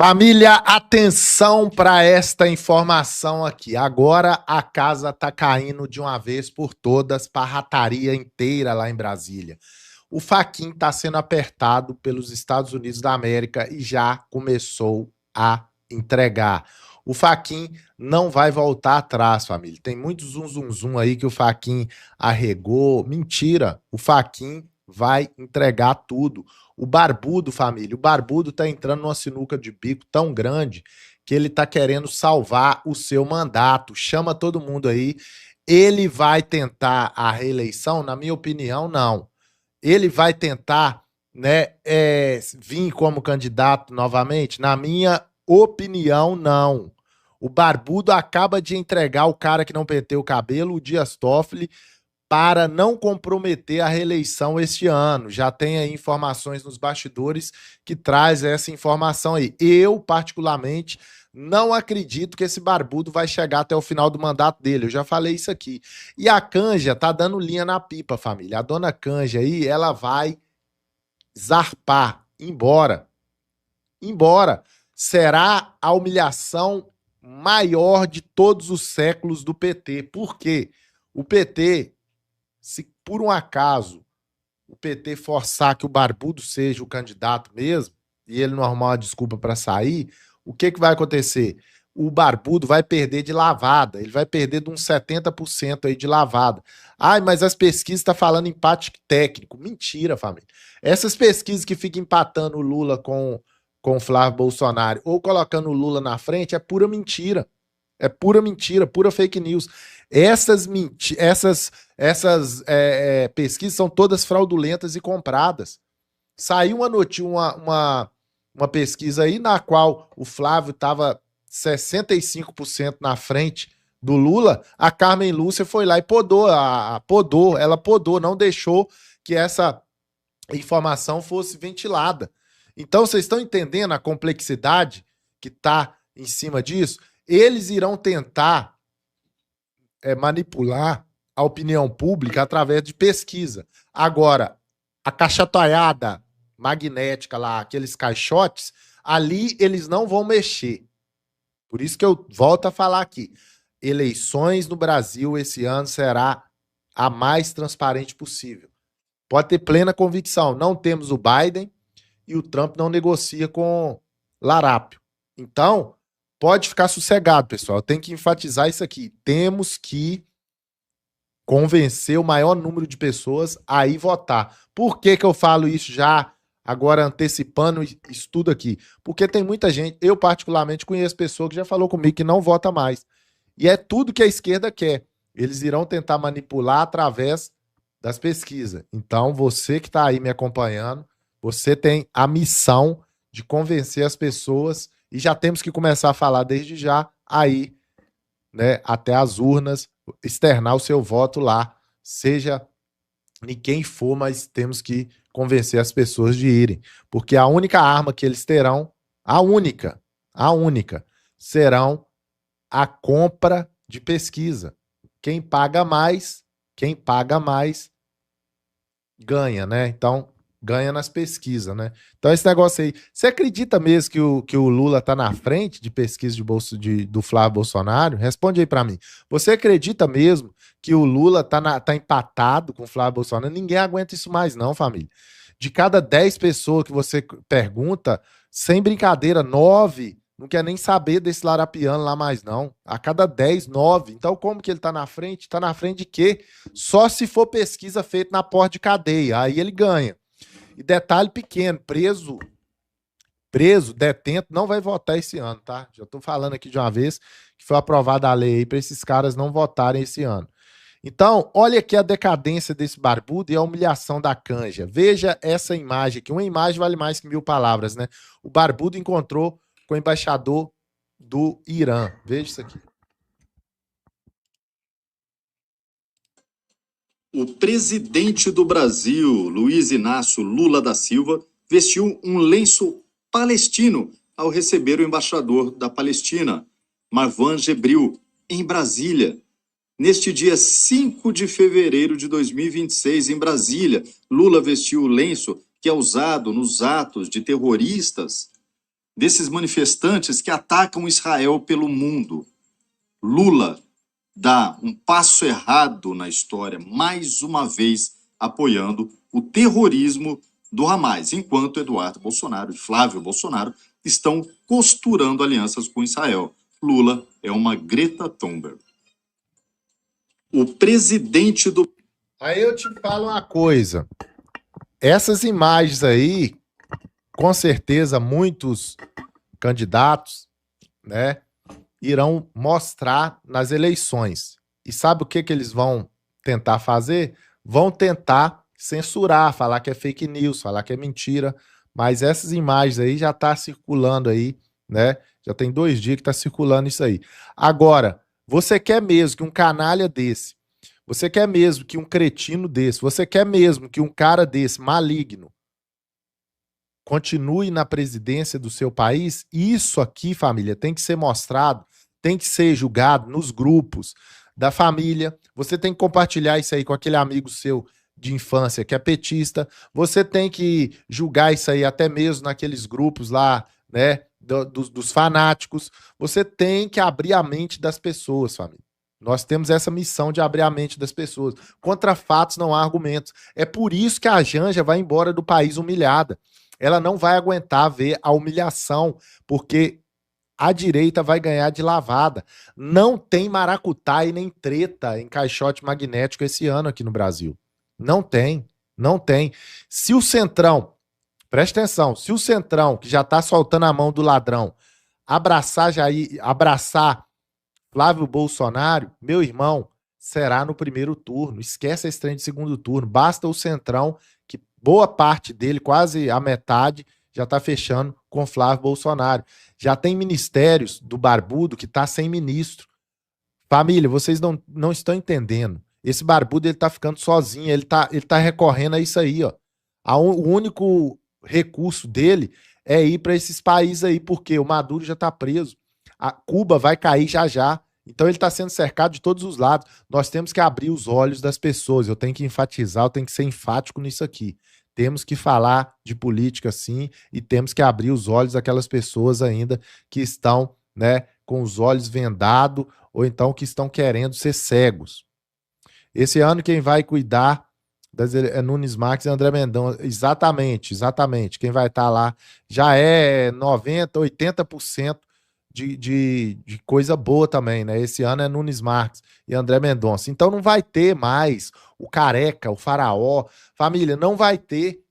Família, atenção para esta informação aqui. Agora a casa tá caindo de uma vez por todas para a rataria inteira lá em Brasília. O Fachin está sendo apertado pelos Estados Unidos da América e já começou a entregar. O Fachin não vai voltar atrás, família. Tem muito zum aí que o Fachin arregou. Mentira, o Fachin vai entregar tudo. O Barbudo, família, o Barbudo tá entrando numa sinuca de bico tão grande que ele tá querendo salvar o seu mandato. Chama todo mundo aí. Ele vai tentar a reeleição? Na minha opinião, não. Ele vai tentar, né, vir como candidato novamente? Na minha opinião, não. O Barbudo acaba de entregar o cara que não penteu o cabelo, o Dias Toffoli, para não comprometer a reeleição este ano. Já tem aí informações nos bastidores que traz essa informação aí. Eu, particularmente, não acredito que esse Barbudo vai chegar até o final do mandato dele. Eu já falei isso aqui. E a Canja tá dando linha na pipa, família. A dona Canja aí, ela vai zarpar, embora. Embora. Será a humilhação maior de todos os séculos do PT. Por quê? O PT, se por um acaso o PT forçar que o Barbudo seja o candidato mesmo, e ele não arrumar uma desculpa para sair, o que vai acontecer? O Barbudo vai perder de lavada, ele vai perder de uns 70% aí de lavada. Ai, mas as pesquisas estão falando empate técnico. Mentira, família. Essas pesquisas que ficam empatando o Lula com o Flávio Bolsonaro ou colocando o Lula na frente é pura mentira. É pura mentira, pura fake news. Essas pesquisas são todas fraudulentas e compradas. Saiu uma pesquisa aí na qual o Flávio estava 65% na frente do Lula. A Carmen Lúcia foi lá e podou, não deixou que essa informação fosse ventilada. Então, vocês estão entendendo a complexidade que está em cima disso? Eles irão tentar manipular a opinião pública através de pesquisa. Agora, a cachatóiada magnética lá, aqueles caixotes, ali eles não vão mexer. Por isso que eu volto a falar aqui. Eleições no Brasil esse ano será a mais transparente possível. Pode ter plena convicção. Não temos o Biden e o Trump não negocia com Larápio. Então, pode ficar sossegado, pessoal. Eu tenho que enfatizar isso aqui. Temos que convencer o maior número de pessoas a ir votar. Por que eu falo isso já agora antecipando isso tudo aqui? Porque tem muita gente, eu particularmente conheço pessoa que já falou comigo que não vota mais. E é tudo que a esquerda quer. Eles irão tentar manipular através das pesquisas. Então, você que está aí me acompanhando, você tem a missão de convencer as pessoas e já temos que começar a falar desde já aí, né, até as urnas, externar o seu voto lá, seja em quem for, mas temos que convencer as pessoas de irem, porque a única arma que eles terão, a única, serão a compra de pesquisa. Quem paga mais ganha, né? Então, ganha nas pesquisas, né? Então, esse negócio aí, você acredita mesmo que o Lula tá na frente de pesquisa do Flávio Bolsonaro? Responde aí pra mim. Você acredita mesmo que o Lula tá empatado com o Flávio Bolsonaro? Ninguém aguenta isso mais não, família. De cada 10 pessoas que você pergunta, sem brincadeira, 9 não quer nem saber desse larapiano lá mais não. A cada 10, 9. Então, como que ele tá na frente? Tá na frente de quê? Só se for pesquisa feita na porta de cadeia. Aí ele ganha. E detalhe pequeno, preso, detento, não vai votar esse ano, tá? Já tô falando aqui de uma vez que foi aprovada a lei aí para esses caras não votarem esse ano. Então, olha aqui a decadência desse Barbudo e a humilhação da Canja. Veja essa imagem aqui. Uma imagem vale mais que 1000 palavras, né? O Barbudo encontrou com o embaixador do Irã. Veja isso aqui. O presidente do Brasil, Luiz Inácio Lula da Silva, vestiu um lenço palestino ao receber o embaixador da Palestina, Marwan Gebril, em Brasília. Neste dia 5 de fevereiro de 2026, em Brasília, Lula vestiu o lenço que é usado nos atos de terroristas desses manifestantes que atacam Israel pelo mundo. Lula dá um passo errado na história, mais uma vez apoiando o terrorismo do Hamas, enquanto Eduardo Bolsonaro e Flávio Bolsonaro estão costurando alianças com Israel. Lula é uma Greta Thunberg. O presidente do... Aí eu te falo uma coisa. Essas imagens aí, com certeza, muitos candidatos, né, irão mostrar nas eleições. E sabe o que eles vão tentar fazer? Vão tentar censurar, falar que é fake news, falar que é mentira. Mas essas imagens aí já tá circulando aí, né? Já tem 2 dias que tá circulando isso aí. Agora, você quer mesmo que um canalha desse, você quer mesmo que um cretino desse, você quer mesmo que um cara desse, maligno, continue na presidência do seu país? Isso aqui, família, tem que ser mostrado, tem que ser julgado nos grupos da família. Você tem que compartilhar isso aí com aquele amigo seu de infância que é petista. Você tem que julgar isso aí até mesmo naqueles grupos lá, né, dos fanáticos. Você tem que abrir a mente das pessoas, família. Nós temos essa missão de abrir a mente das pessoas. Contra fatos não há argumentos. É por isso que a Janja vai embora do país humilhada. Ela não vai aguentar ver a humilhação, porque a direita vai ganhar de lavada. Não tem maracutaia e nem treta em caixote magnético esse ano aqui no Brasil. Não tem, não tem. Se o Centrão, presta atenção, se o Centrão, que já está soltando a mão do ladrão, abraçar Flávio Bolsonaro, meu irmão, será no primeiro turno. Esquece esse trem de segundo turno. Basta o Centrão, que boa parte dele, quase a metade, já está fechando com Flávio Bolsonaro. Já tem ministérios do Barbudo que está sem ministro. Família, vocês não estão entendendo. Esse Barbudo ele tá ficando sozinho, ele tá recorrendo a isso aí, ó. O único recurso dele é ir para esses países aí, porque o Maduro já tá preso. A Cuba vai cair já já. Então ele está sendo cercado de todos os lados. Nós temos que abrir os olhos das pessoas. Eu tenho que enfatizar, eu tenho que ser enfático nisso aqui. Temos que falar de política sim e temos que abrir os olhos daquelas pessoas ainda que estão, né, com os olhos vendados ou então que estão querendo ser cegos. Esse ano quem vai cuidar é Nunes Marques e André Mendonça. Exatamente, exatamente. Quem vai estar lá já é 90%, 80% de coisa boa também, né? Esse ano é Nunes Marques e André Mendonça. Então não vai ter mais o Careca, o Faraó. Família, não vai ter.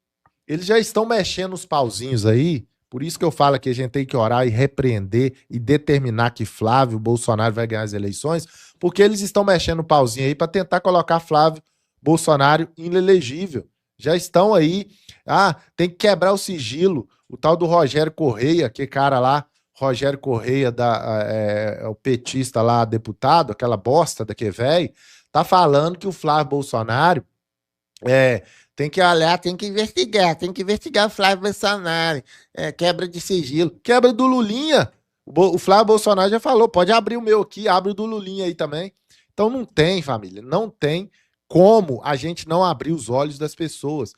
Eles já estão mexendo os pauzinhos aí. Por isso que eu falo que a gente tem que orar e repreender e determinar que Flávio Bolsonaro vai ganhar as eleições, porque eles estão mexendo o pauzinho aí para tentar colocar Flávio Bolsonaro inelegível. Já estão aí. Ah, tem que quebrar o sigilo. O tal do Rogério Correia, que cara lá, Rogério Correia, o petista lá, deputado, aquela bosta daquele velho, tá falando que o Flávio Bolsonaro tem que olhar, tem que investigar o Flávio Bolsonaro, quebra de sigilo, quebra do Lulinha. O Flávio Bolsonaro já falou, pode abrir o meu aqui, abre o do Lulinha aí também. Então não tem, família, não tem como a gente não abrir os olhos das pessoas.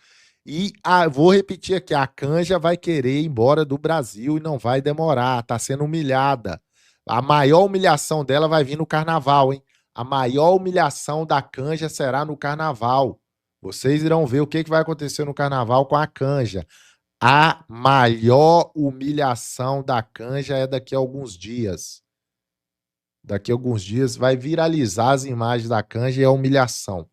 E vou repetir aqui, a Canja vai querer ir embora do Brasil e não vai demorar, tá sendo humilhada. A maior humilhação dela vai vir no carnaval, hein? A maior humilhação da Canja será no carnaval. Vocês irão ver o que vai acontecer no carnaval com a Canja. A maior humilhação da Canja é daqui a alguns dias. Daqui a alguns dias vai viralizar as imagens da Canja e a humilhação.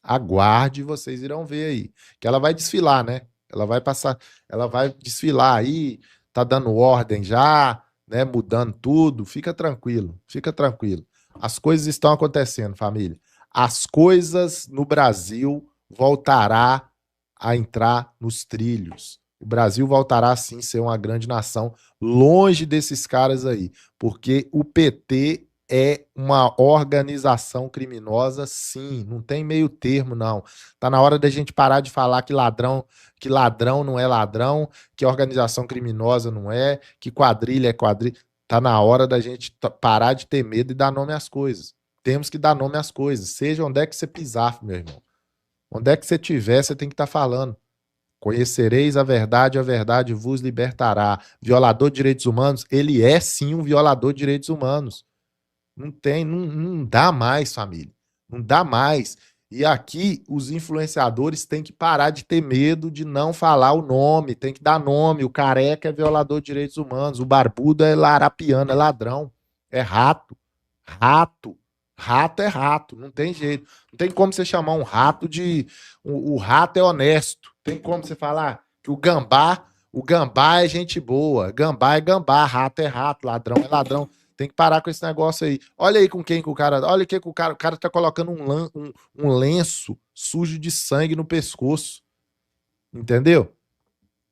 Aguarde, vocês irão ver aí. Que ela vai desfilar, né? Ela vai passar, ela vai desfilar aí, tá dando ordem já, né? Mudando tudo. Fica tranquilo, fica tranquilo. As coisas estão acontecendo, família. As coisas no Brasil voltará a entrar nos trilhos. O Brasil voltará sim a ser uma grande nação, longe desses caras aí, porque o PT é uma organização criminosa, sim, não tem meio termo, não. Tá na hora da gente parar de falar que ladrão não é ladrão, que organização criminosa não é, que quadrilha é quadrilha. Tá na hora da gente parar de ter medo e dar nome às coisas. Temos que dar nome às coisas, seja onde é que você pisar, meu irmão. Onde é que você tiver, você tem que estar falando. Conhecereis a verdade vos libertará. Violador de direitos humanos, ele é sim um violador de direitos humanos. Não dá mais, família. Não dá mais. E aqui os influenciadores têm que parar de ter medo de não falar o nome, tem que dar nome. O careca é violador de direitos humanos, o barbudo é larapiano, é ladrão, é rato. Rato. Rato é rato, não tem jeito. Não tem como você chamar um rato de. O rato é honesto. Tem como você falar que o gambá é gente boa. Gambá é gambá, rato é rato, ladrão é ladrão. Tem que parar com esse negócio aí. Olha aí com quem que o cara. Olha que o cara tá colocando um lenço sujo de sangue no pescoço. Entendeu?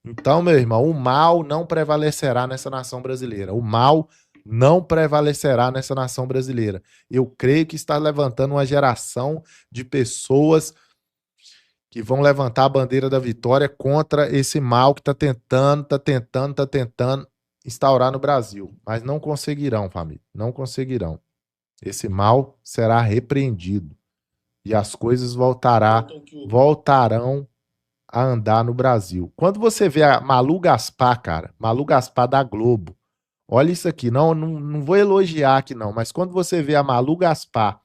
Então, meu irmão, o mal não prevalecerá nessa nação brasileira. O mal não prevalecerá nessa nação brasileira. Eu creio que está levantando uma geração de pessoas que vão levantar a bandeira da vitória contra esse mal que está tentando instaurar no Brasil. Mas não conseguirão, família. Não conseguirão. Esse mal será repreendido. E as coisas voltarão a andar no Brasil. Quando você vê a Malu Gaspar, cara, Malu Gaspar da Globo, olha isso aqui, não vou elogiar aqui não, mas quando você vê a Malu Gaspar,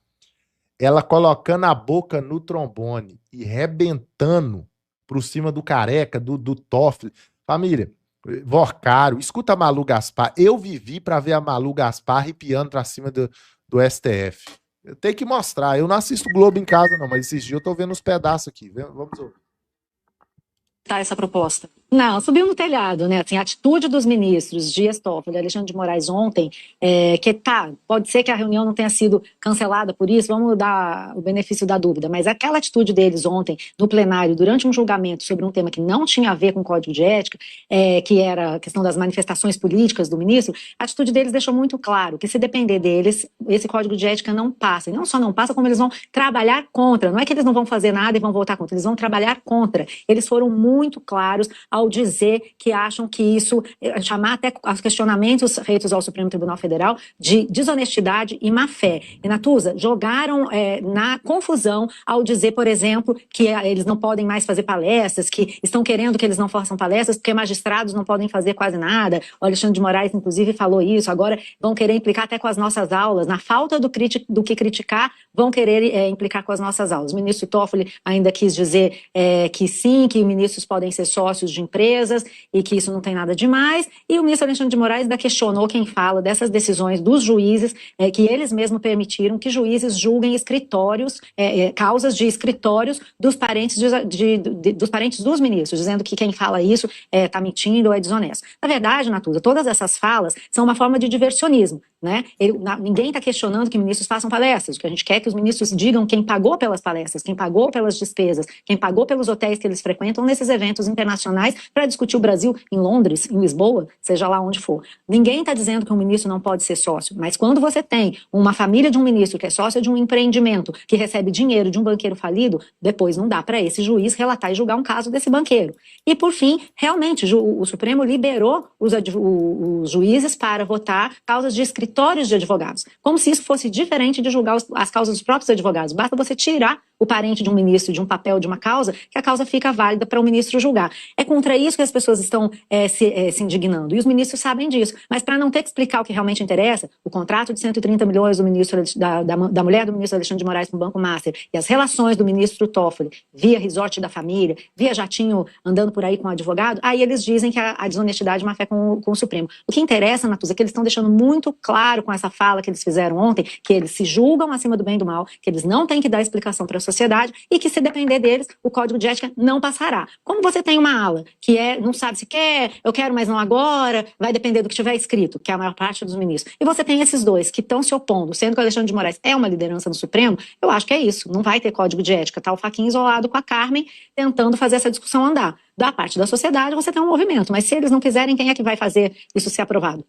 ela colocando a boca no trombone e rebentando por cima do careca, do Toffoli, família, Vorcaro, escuta a Malu Gaspar, eu vivi para ver a Malu Gaspar arrepiando pra cima do STF. Eu tenho que mostrar, eu não assisto Globo em casa não, mas esses dias eu tô vendo uns pedaços aqui, vamos ouvir. Essa proposta? Não, subiu no telhado, né? Assim, a atitude dos ministros Dias Toffoli e Alexandre de Moraes ontem, pode ser que a reunião não tenha sido cancelada por isso, vamos dar o benefício da dúvida, mas aquela atitude deles ontem no plenário, durante um julgamento sobre um tema que não tinha a ver com o Código de Ética, que era a questão das manifestações políticas do ministro, a atitude deles deixou muito claro que se depender deles, esse Código de Ética não passa. E não só não passa, como eles vão trabalhar contra. Não é que eles não vão fazer nada e vão votar contra, eles vão trabalhar contra. Eles foram muito claros ao dizer que acham que isso, chamar até os questionamentos feitos ao Supremo Tribunal Federal de desonestidade e má-fé. E, Natuza, jogaram na confusão ao dizer, por exemplo, que eles não podem mais fazer palestras, que estão querendo que eles não façam palestras porque magistrados não podem fazer quase nada. O Alexandre de Moraes, inclusive, falou isso. Agora vão querer implicar até com as nossas aulas. Na falta do que criticar, vão querer implicar com as nossas aulas. O ministro Toffoli ainda quis dizer que sim, que ministros podem ser sócios de empresas e que isso não tem nada demais. E o ministro Alexandre de Moraes ainda questionou quem fala dessas decisões dos juízes, que eles mesmos permitiram que juízes julguem escritórios, causas de escritórios dos parentes, dos parentes dos ministros, dizendo que quem fala isso está mentindo ou é desonesto. Na verdade, Natuza, todas essas falas são uma forma de diversionismo, né? Ninguém está questionando que ministros façam palestras. O que a gente quer é que os ministros digam quem pagou pelas palestras, quem pagou pelas despesas, quem pagou pelos hotéis que eles frequentam nesses eventos internacionais para discutir o Brasil em Londres, em Lisboa, seja lá onde for. Ninguém está dizendo que um ministro não pode ser sócio, mas quando você tem uma família de um ministro que é sócio de um empreendimento, que recebe dinheiro de um banqueiro falido, depois não dá para esse juiz relatar e julgar um caso desse banqueiro. E, por fim, realmente, o Supremo liberou os juízes para votar causas de escritórios de advogados, como se isso fosse diferente de julgar as causas dos próprios advogados. Basta você tirar o parente de um ministro de um papel de uma causa, que a causa fica válida para o ministro julgar. É contra isso que as pessoas estão se indignando, e os ministros sabem disso. Mas para não ter que explicar o que realmente interessa, o contrato de 130 milhões do ministro, da mulher do ministro Alexandre de Moraes com o Banco Master, e as relações do ministro Toffoli, via resort da família, via jatinho andando por aí com o advogado, aí eles dizem que a desonestidade é má fé com o Supremo. O que interessa, Natuza, é que eles estão deixando muito claro com essa fala que eles fizeram ontem, que eles se julgam acima do bem e do mal, que eles não têm que dar explicação para a sociedade e que, se depender deles, o Código de Ética não passará. Como você tem uma ala que não sabe se quer, eu quero, mas não agora, vai depender do que tiver escrito, que é a maior parte dos ministros. E você tem esses dois que estão se opondo, sendo que o Alexandre de Moraes é uma liderança no Supremo, eu acho que é isso, não vai ter Código de Ética. Tá o Fachin isolado com a Carmen, tentando fazer essa discussão andar. Da parte da sociedade, você tem um movimento, mas se eles não quiserem, quem é que vai fazer isso ser aprovado?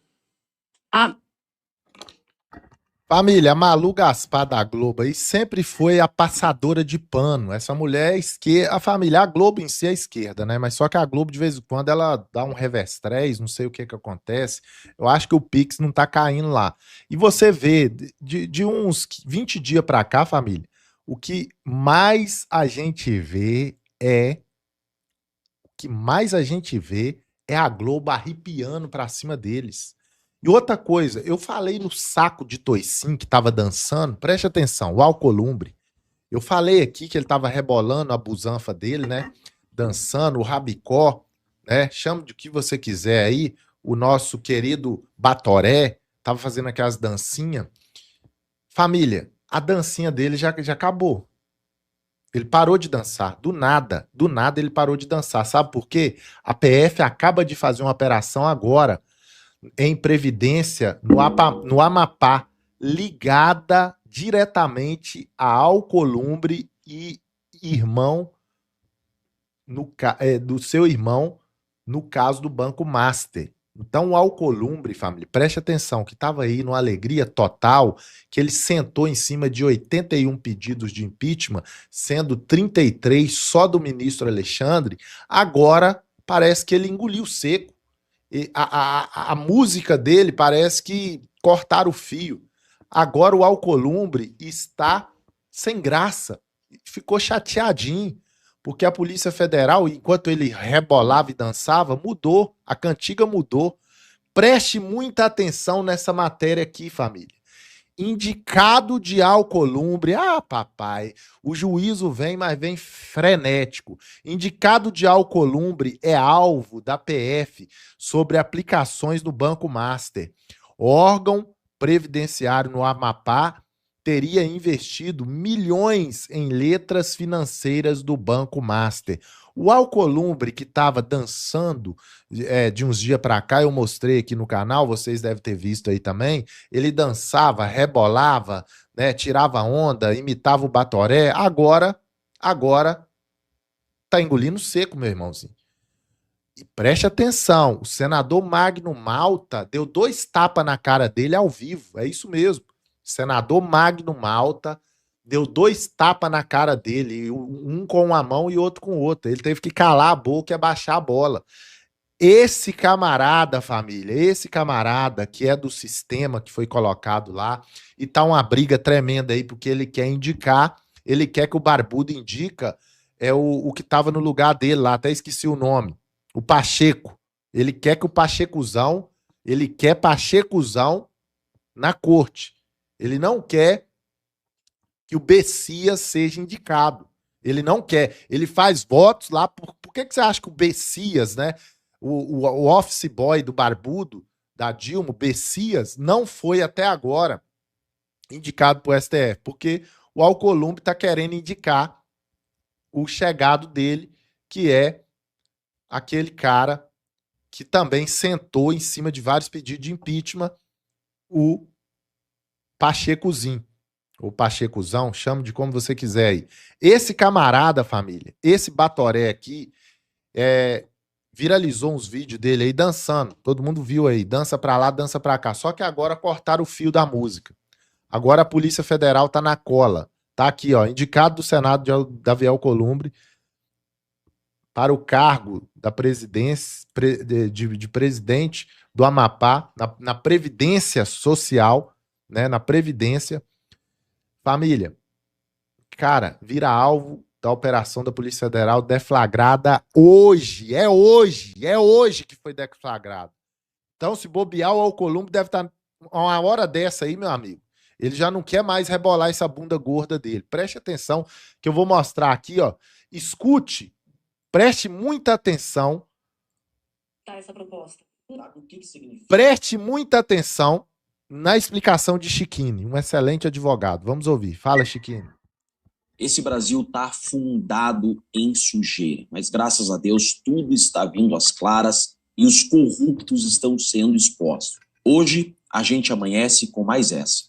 Família, a Malu Gaspar da Globo aí sempre foi a passadora de pano. Essa mulher é esquerda, a família, a Globo em si é esquerda, né? Mas só que a Globo, de vez em quando, ela dá um revestrez, não sei o que acontece. Eu acho que o Pix não tá caindo lá. E você vê, de uns 20 dias pra cá, família, o que mais a gente vê é que mais a gente vê é a Globo arrepiando pra cima deles. E outra coisa, eu falei no saco de toicinho que tava dançando, preste atenção, o Alcolumbre. Eu falei aqui que ele tava rebolando a busanfa dele, né? Dançando, o rabicó, né? Chama de o que você quiser aí. O nosso querido Batoré tava fazendo aquelas dancinhas. Família, a dancinha dele já acabou. Ele parou de dançar, do nada ele parou de dançar. Sabe por quê? A PF acaba de fazer uma operação agora em Previdência no Amapá, ligada diretamente a Alcolumbre e irmão do seu irmão no caso do Banco Master. Então, o Alcolumbre, família, preste atenção, que estava aí numa alegria total, que ele sentou em cima de 81 pedidos de impeachment, sendo 33 só do ministro Alexandre, agora parece que ele engoliu seco. E a música dele parece que cortaram o fio. Agora o Alcolumbre está sem graça, ficou chateadinho, porque a Polícia Federal, enquanto ele rebolava e dançava, mudou, a cantiga mudou. Preste muita atenção nessa matéria aqui, família. Indicado de Alcolumbre, papai, o juízo vem, mas vem frenético. Indicado de Alcolumbre é alvo da PF sobre aplicações no Banco Master. Órgão previdenciário no Amapá teria investido milhões em letras financeiras do Banco Master. O Alcolumbre, que estava dançando de uns dias para cá, eu mostrei aqui no canal, vocês devem ter visto aí também, ele dançava, rebolava, né, tirava onda, imitava o Batoré, agora tá engolindo seco, meu irmãozinho. E preste atenção, o senador Magno Malta deu 2 tapas na cara dele ao vivo, é isso mesmo. Senador Magno Malta deu 2 tapas na cara dele, um com uma mão e outro com outra. Ele teve que calar a boca e abaixar a bola. Esse camarada, família, esse camarada que é do sistema que foi colocado lá, e tá uma briga tremenda aí, porque ele quer indicar, ele quer que o Barbudo indica o que tava no lugar dele lá, até esqueci o nome, o Pacheco. Ele quer que o Pachecuzão, ele quer Pachecuzão na corte. Ele não quer que o Bessias seja indicado. Ele não quer. Ele faz votos lá. Por que você acha que o Bessias, né? O office boy do Barbudo, da Dilma, o Bessias, não foi até agora indicado para o STF? Porque o Alcolumbre está querendo indicar o chegado dele, que é aquele cara que também sentou em cima de vários pedidos de impeachment, o Pachecozinho, ou Pachecuzão, chame de como você quiser aí. Esse camarada, família, esse Batoré aqui, viralizou uns vídeos dele aí dançando. Todo mundo viu aí, dança pra lá, dança pra cá. Só que agora cortaram o fio da música. Agora a Polícia Federal tá na cola. Tá aqui, ó, indicado do Senado de Davi Alcolumbre para o cargo da presidência, de presidente do Amapá, na Previdência Social, né, na Previdência. Família, cara, vira alvo da operação da Polícia Federal deflagrada hoje. É hoje que foi deflagrado. Então, se bobear, o Alcolumbre deve estar uma hora dessa aí, meu amigo. Ele já não quer mais rebolar essa bunda gorda dele. Preste atenção que eu vou mostrar aqui, ó. Escute, preste muita atenção. Tá essa proposta. O que significa? Preste muita atenção na explicação de Chiquini, um excelente advogado. Vamos ouvir. Fala, Chiquini. Esse Brasil está afundado em sujeira, mas graças a Deus tudo está vindo às claras e os corruptos estão sendo expostos. Hoje a gente amanhece com mais essa.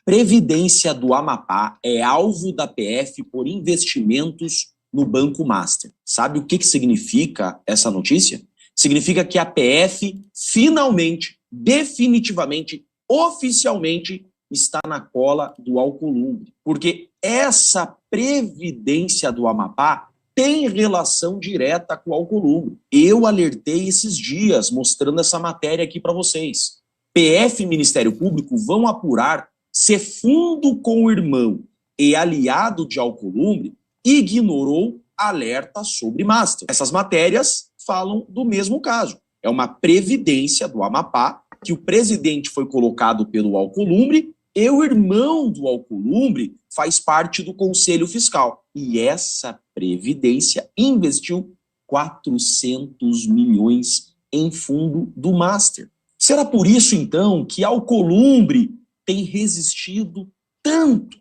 Previdência do Amapá é alvo da PF por investimentos no Banco Master. Sabe o que significa essa notícia? Significa que a PF finalmente, definitivamente, oficialmente está na cola do Alcolumbre, porque essa previdência do Amapá tem relação direta com o Alcolumbre. Eu alertei esses dias, mostrando essa matéria aqui para vocês. PF e Ministério Público vão apurar se fundo com o irmão e aliado de Alcolumbre ignorou alerta sobre Master. Essas matérias falam do mesmo caso. É uma previdência do Amapá, que o presidente foi colocado pelo Alcolumbre e o irmão do Alcolumbre faz parte do Conselho Fiscal. E essa previdência investiu 400 milhões em fundo do Master. Será por isso, então, que Alcolumbre tem resistido tanto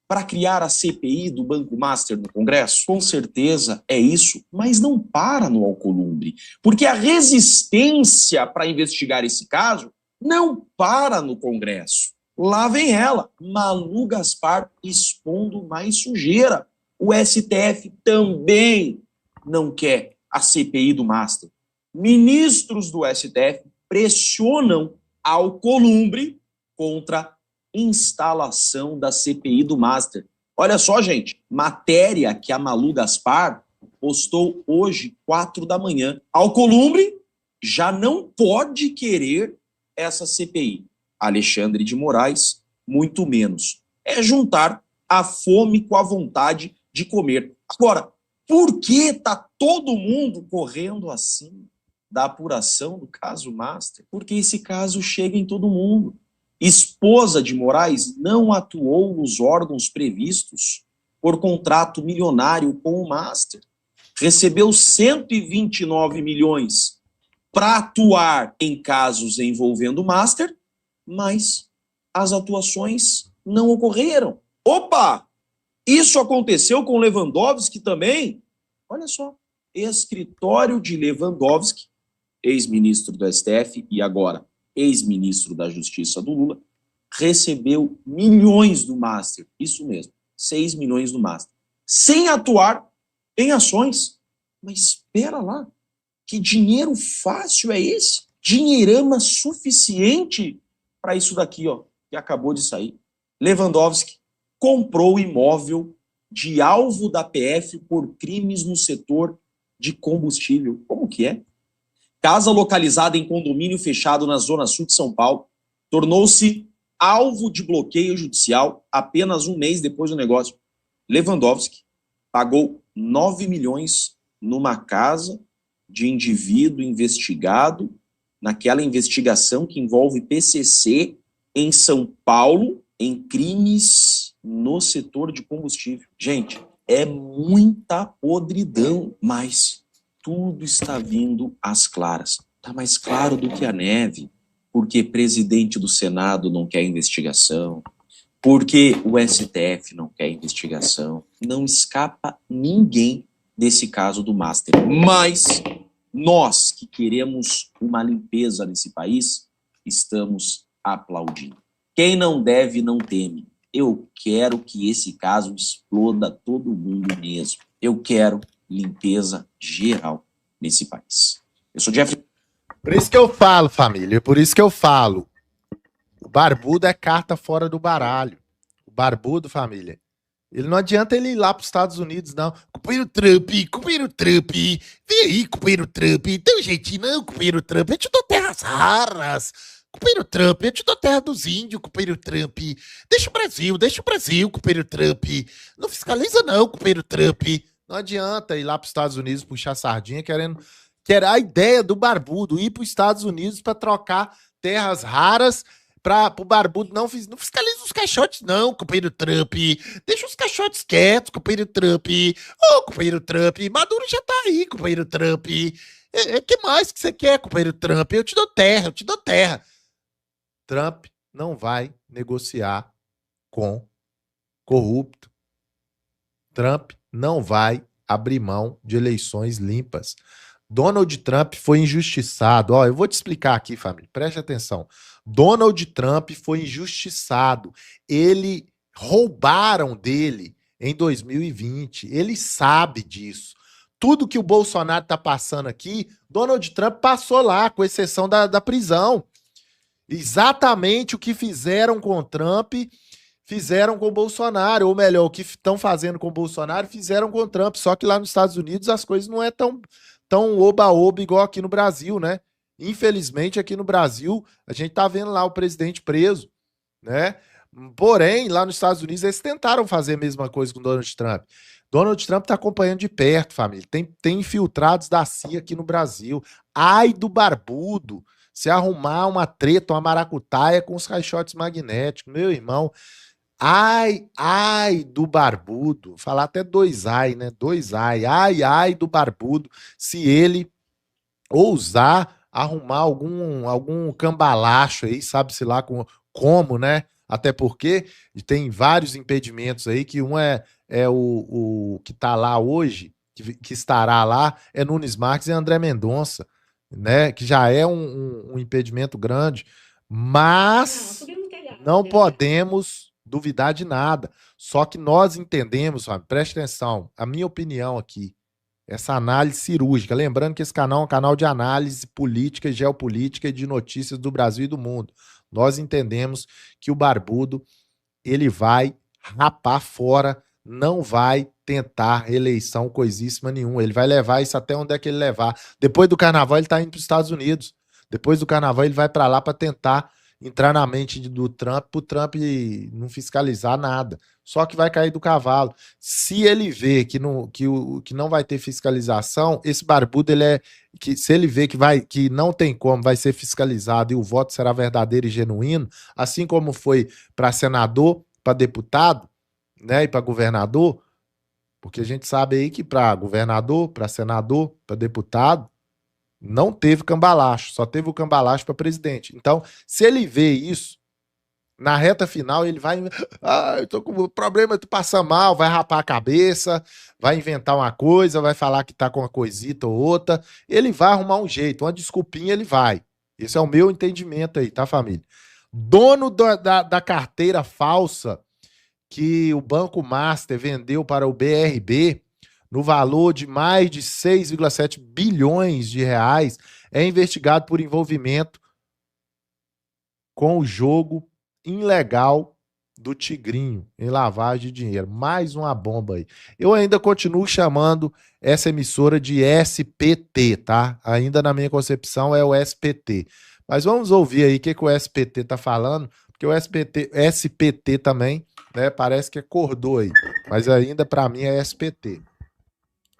para criar a CPI do Banco Master no Congresso? Com certeza é isso, mas não para no Alcolumbre, porque a resistência para investigar esse caso não para no Congresso. Lá vem ela, Malu Gaspar, expondo mais sujeira. O STF também não quer a CPI do Master. Ministros do STF pressionam Alcolumbre contra instalação da CPI do Master. Olha só, gente, matéria que a Malu Gaspar postou hoje, 4 da manhã. Alcolumbre já não pode querer essa CPI. Alexandre de Moraes, muito menos. É juntar a fome com a vontade de comer. Agora, por que está todo mundo correndo assim da apuração do caso Master? Porque esse caso chega em todo mundo. Esposa de Moraes não atuou nos órgãos previstos por contrato milionário com o Master. Recebeu 129 milhões para atuar em casos envolvendo o Master, mas as atuações não ocorreram. Opa! Isso aconteceu com Lewandowski também? Olha só, escritório de Lewandowski, ex-ministro do STF e agora ex-ministro da Justiça do Lula, recebeu milhões do Master, isso mesmo, 6 milhões do Master, sem atuar em ações. Mas espera lá, que dinheiro fácil é esse? Dinheirama suficiente para isso daqui, ó, que acabou de sair. Lewandowski comprou imóvel de alvo da PF por crimes no setor de combustível. Como que é? Casa localizada em condomínio fechado na Zona Sul de São Paulo tornou-se alvo de bloqueio judicial apenas um mês depois do negócio. Lewandowski pagou 9 milhões numa casa de indivíduo investigado naquela investigação que envolve PCC em São Paulo em crimes no setor de combustível. Gente, é muita podridão, mas tudo está vindo às claras. Está mais claro do que a neve, porque presidente do Senado não quer investigação, porque o STF não quer investigação. Não escapa ninguém desse caso do Master. Mas nós que queremos uma limpeza nesse país, estamos aplaudindo. Quem não deve, não teme. Eu quero que esse caso exploda todo mundo mesmo. Eu quero limpeza geral nesse país. Eu sou Jeffrey. Por isso que eu falo, família, por isso que eu falo. O barbudo é carta fora do baralho. O barbudo, família, ele não adianta ele ir lá para os Estados Unidos, não. Companheiro Trump. Vem aí, companheiro Trump. Tem um jeitinho, não, companheiro Trump. Eu te dou terras raras. Companheiro Trump, eu te dou terra dos índios, companheiro Trump. Deixa o Brasil, companheiro Trump. Não fiscaliza, não, companheiro Trump. Não adianta ir lá para os Estados Unidos puxar sardinha querendo. Que era a ideia do barbudo, ir para os Estados Unidos para trocar terras raras para o barbudo não fiscaliza os caixotes, não, companheiro Trump. Deixa os caixotes quietos, companheiro Trump. Ô, companheiro Trump, Maduro já tá aí, companheiro Trump. Que mais que você quer, companheiro Trump? Eu te dou terra. Trump não vai negociar com corrupto. Trump não vai abrir mão de eleições limpas. Donald Trump foi injustiçado. Ó, eu vou te explicar aqui, família. Preste atenção. Donald Trump foi injustiçado. Roubaram dele em 2020. Ele sabe disso. Tudo que o Bolsonaro tá passando aqui, Donald Trump passou lá, com exceção da prisão. Exatamente o que fizeram com o Trump, fizeram com o Bolsonaro. Ou melhor, o que estão fazendo com o Bolsonaro, fizeram com o Trump. Só que lá nos Estados Unidos as coisas não é tão oba-oba igual aqui no Brasil, né? Infelizmente, aqui no Brasil, a gente tá vendo lá o presidente preso, né? Porém, lá nos Estados Unidos, eles tentaram fazer a mesma coisa com Donald Trump. Donald Trump está acompanhando de perto, família. Tem infiltrados da CIA aqui no Brasil. Ai do barbudo se arrumar uma treta, uma maracutaia com os caixotes magnéticos. Meu irmão, ai do barbudo. Falar até dois ai, né? Dois ai. Ai do barbudo se ele ousar arrumar algum cambalacho aí, sabe-se lá como, né? Até porque tem vários impedimentos aí, que um é o que tá lá hoje, que estará lá, é Nunes Marques e André Mendonça, né? Que já é um impedimento grande, mas não podemos duvidar de nada. Só que nós entendemos, sabe? Preste atenção, a minha opinião aqui, essa análise cirúrgica, lembrando que esse canal é um canal de análise política e geopolítica e de notícias do Brasil e do mundo. Nós entendemos que o barbudo, ele vai rapar fora, não vai tentar reeleição coisíssima nenhuma. Ele vai levar isso até onde é que ele levar. Depois do carnaval, ele está indo para os Estados Unidos. Depois do carnaval, ele vai para lá para tentar entrar na mente do Trump, para o Trump não fiscalizar nada. Só que vai cair do cavalo. Se ele vê que não vai ter fiscalização, esse barbudo, se ele vê que não tem como, vai ser fiscalizado e o voto será verdadeiro e genuíno, assim como foi para senador, para deputado, né, e para governador, porque a gente sabe aí que para governador, para senador, para deputado, não teve cambalacho, só teve o cambalacho para presidente. Então, se ele vê isso, na reta final ele vai, eu tô com problema, tu passa mal, vai rapar a cabeça, vai inventar uma coisa, vai falar que tá com uma coisita ou outra, ele vai arrumar um jeito, uma desculpinha ele vai. Esse é o meu entendimento aí, tá, família? Dono da carteira falsa que o Banco Master vendeu para o BRB, no valor de mais de 6,7 bilhões de reais, é investigado por envolvimento com o jogo ilegal do Tigrinho, em lavagem de dinheiro. Mais uma bomba aí. Eu ainda continuo chamando essa emissora de SPT, tá? Ainda na minha concepção é o SPT. Mas vamos ouvir aí o que o SPT tá falando, porque o SPT também, né, parece que acordou aí. Mas ainda para mim é SPT.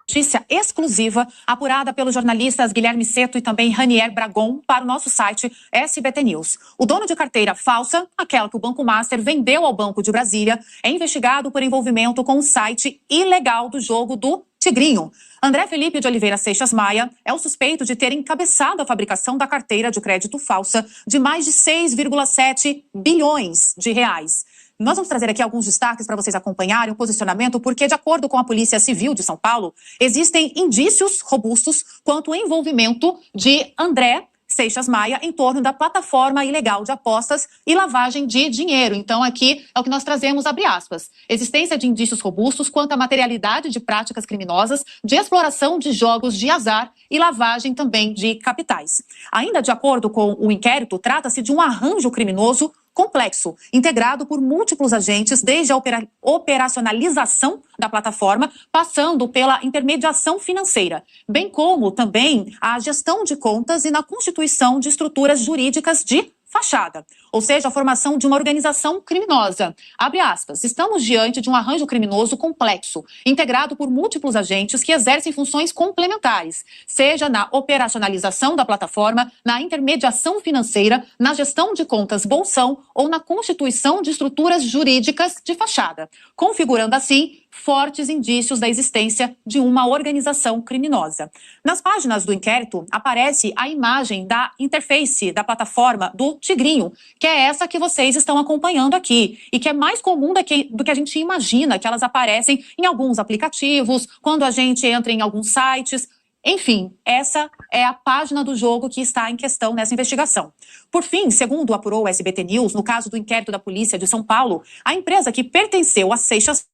Notícia exclusiva apurada pelos jornalistas Guilherme Seto e também Ranier Bragon para o nosso site SBT News. O dono de carteira falsa, aquela que o Banco Master vendeu ao Banco de Brasília, é investigado por envolvimento com o site ilegal do jogo do Tigrinho. André Felipe de Oliveira Seixas Maia é o suspeito de ter encabeçado a fabricação da carteira de crédito falsa de mais de 6,7 bilhões de reais. Nós vamos trazer aqui alguns destaques para vocês acompanharem o posicionamento, porque, de acordo com a Polícia Civil de São Paulo, existem indícios robustos quanto ao envolvimento de André Seixas Maia em torno da plataforma ilegal de apostas e lavagem de dinheiro. Então, aqui é o que nós trazemos, abre aspas. Existência de indícios robustos quanto à materialidade de práticas criminosas, de exploração de jogos de azar e lavagem também de capitais. Ainda de acordo com o inquérito, trata-se de um arranjo criminoso complexo, integrado por múltiplos agentes, desde a operacionalização da plataforma, passando pela intermediação financeira, bem como também a gestão de contas e na constituição de estruturas jurídicas de fachada, ou seja, a formação de uma organização criminosa. Abre aspas, estamos diante de um arranjo criminoso complexo, integrado por múltiplos agentes que exercem funções complementares, seja na operacionalização da plataforma, na intermediação financeira, na gestão de contas bolsão ou na constituição de estruturas jurídicas de fachada, configurando assim fortes indícios da existência de uma organização criminosa. Nas páginas do inquérito aparece a imagem da interface da plataforma do Tigrinho, que é essa que vocês estão acompanhando aqui e que é mais comum do que a gente imagina, que elas aparecem em alguns aplicativos, quando a gente entra em alguns sites. Enfim, essa é a página do jogo que está em questão nessa investigação. Por fim, segundo apurou o SBT News, no caso do inquérito da Polícia de São Paulo, a empresa que pertenceu a Seixas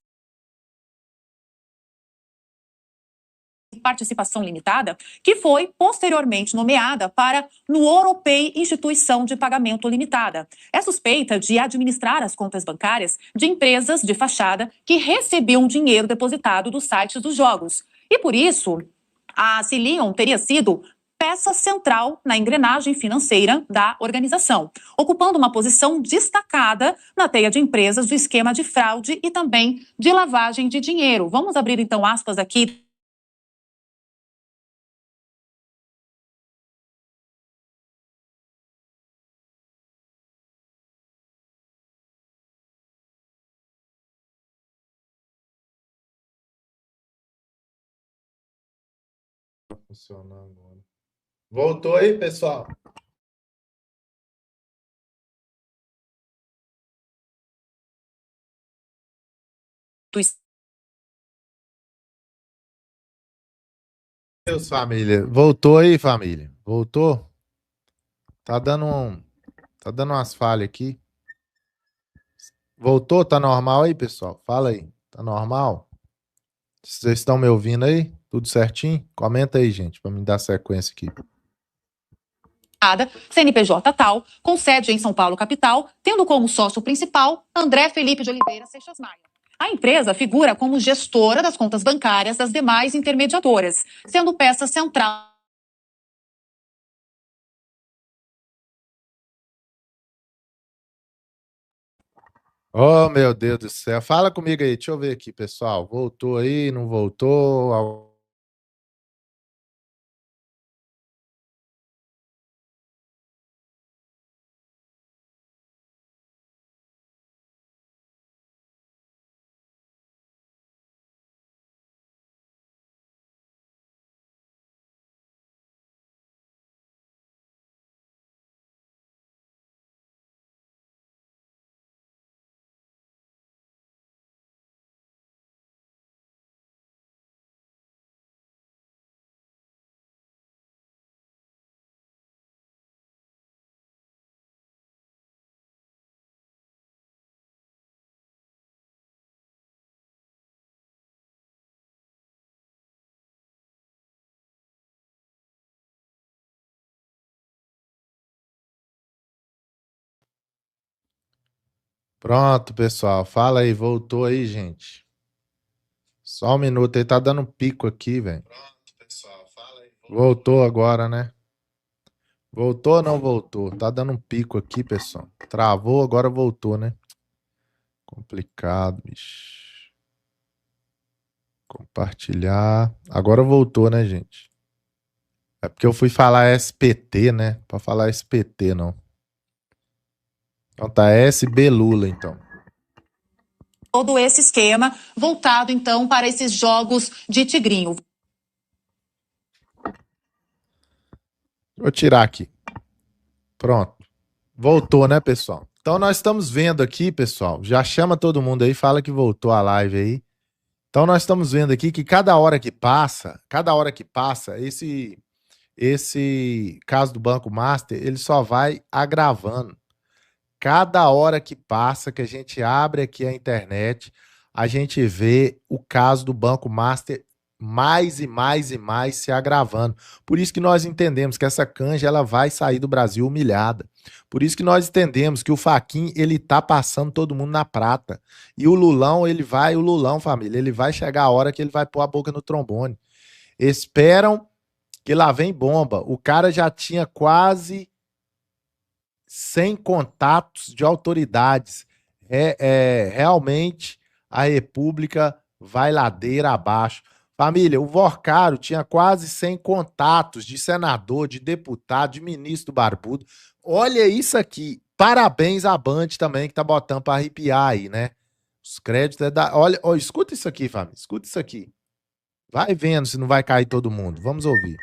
Participação Limitada, que foi posteriormente nomeada para Nuoropay Instituição de Pagamento Limitada. É suspeita de administrar as contas bancárias de empresas de fachada que recebiam dinheiro depositado dos sites dos jogos. E por isso, a Cilion teria sido peça central na engrenagem financeira da organização, ocupando uma posição destacada na teia de empresas do esquema de fraude e também de lavagem de dinheiro. Vamos abrir então aspas aqui. Funcionando agora. Voltou aí, pessoal? Deus, família. Voltou aí, família? Voltou? Tá dando umas falhas aqui. Voltou? Tá normal aí, pessoal? Fala aí. Tá normal? Vocês estão me ouvindo aí? Tudo certinho? Comenta aí, gente, para me dar sequência aqui. CNPJ tal, com sede em São Paulo, capital, tendo como sócio principal André Felipe de Oliveira Seixas Maia. A empresa figura como gestora das contas bancárias das demais intermediadoras, sendo peça central. Oh, meu Deus do céu. Fala comigo aí, deixa eu ver aqui, pessoal. Voltou aí, não voltou? Pronto, pessoal. Fala aí, voltou aí, gente. Só um minuto aí, tá dando um pico aqui, velho. Pronto, pessoal. Fala aí. Voltou agora, né? Voltou ou não voltou? Tá dando um pico aqui, pessoal. Travou, agora voltou, né? Complicado, bicho. Compartilhar. Agora voltou, né, gente? É porque eu fui falar SPT, né? Pra falar SPT, não. Então tá SB Lula, então. Todo esse esquema voltado, então, para esses jogos de tigrinho. Vou tirar aqui. Pronto. Voltou, né, pessoal? Então nós estamos vendo aqui, pessoal. Já chama todo mundo aí, fala que voltou a live aí. Então nós estamos vendo aqui que cada hora que passa, esse caso do Banco Master, ele só vai agravando. Cada hora que passa, que a gente abre aqui a internet, a gente vê o caso do Banco Master mais e mais e mais se agravando. Por isso que nós entendemos que essa canja ela vai sair do Brasil humilhada. Por isso que nós entendemos que o Fachin ele tá passando todo mundo na prata. E o Lulão, família, ele vai chegar a hora que ele vai pôr a boca no trombone. Esperam que lá vem bomba. O cara já tinha quase 100 contatos de autoridades. Realmente a República vai ladeira abaixo. Família, o Vorcaro tinha quase 100 contatos de senador, de deputado, de ministro barbudo. Olha isso aqui. Parabéns à Band também, que tá botando para arrepiar aí, né? Os créditos é da... Olha, escuta isso aqui, família. Escuta isso aqui. Vai vendo se não vai cair todo mundo. Vamos ouvir.